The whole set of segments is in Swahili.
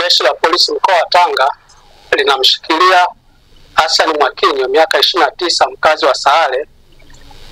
Jeshi la polisi mkoa wa Tanga linamshikilia Hassan Mwakinyo miaka 29 mkazi wa Sahare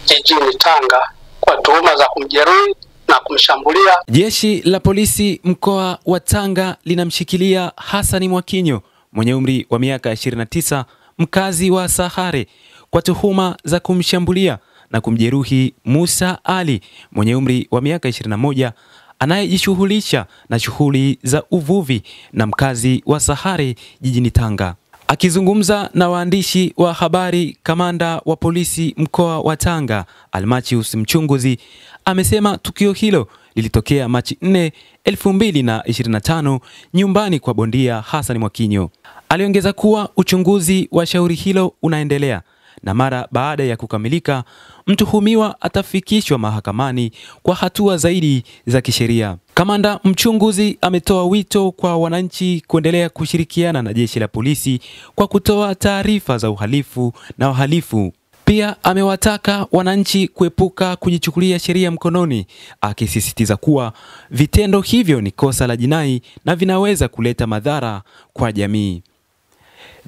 jijini Tanga kwa tuhuma za kumjeruhi na kumshambulia. Jeshi la polisi mkoa wa Tanga linamshikilia Hassan Mwakinyo mwenye umri wa miaka 29 mkazi wa Sahare kwa tuhuma za kumshambulia na kumjeruhi Musa Ali mwenye umri wa miaka 21 anayejishughulisha na shughuli za uvuvi na mkazi wa Sahare jijini Tanga. Akizungumza na waandishi wa habari, kamanda wa polisi mkoa wa Tanga Almachius Mchunguzi amesema tukio hilo lilitokea Machi 4, 2025 nyumbani kwa bondia Hassan Mwakinyo. Aliongeza kuwa uchunguzi wa shauri hilo unaendelea na mara baada ya kukamilika mtuhumiwa atafikishwa mahakamani kwa hatua zaidi za kisheria. Kamanda Mchunguzi ametoa wito kwa wananchi kuendelea kushirikiana na jeshi la polisi kwa kutoa taarifa za uhalifu na wahalifu. Pia amewataka wananchi kuepuka kujichukulia sheria mkononi, akisisitiza kuwa vitendo hivyo ni kosa la jinai na vinaweza kuleta madhara kwa jamii.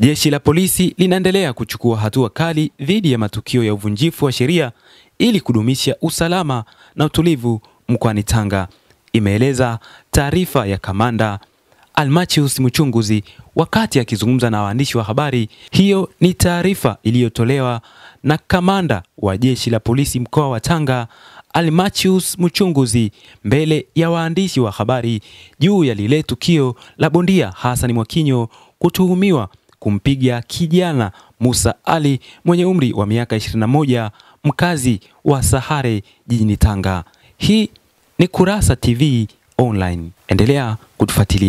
Jeshi la polisi linaendelea kuchukua hatua kali dhidi ya matukio ya uvunjifu wa sheria ili kudumisha usalama na utulivu mkoani Tanga, imeeleza taarifa ya kamanda Almachius Mchunguzi wakati akizungumza na waandishi wa habari. Hiyo ni taarifa iliyotolewa na kamanda wa jeshi la polisi mkoa wa Tanga Almachius Mchunguzi mbele ya waandishi wa habari juu ya lile tukio la bondia Hassan Mwakinyo kutuhumiwa kumpiga kijana Musa Ali mwenye umri wa miaka 21 mkazi wa Sahare jijini Tanga. Hii ni Kurasa TV Online. Endelea kutufuatilia.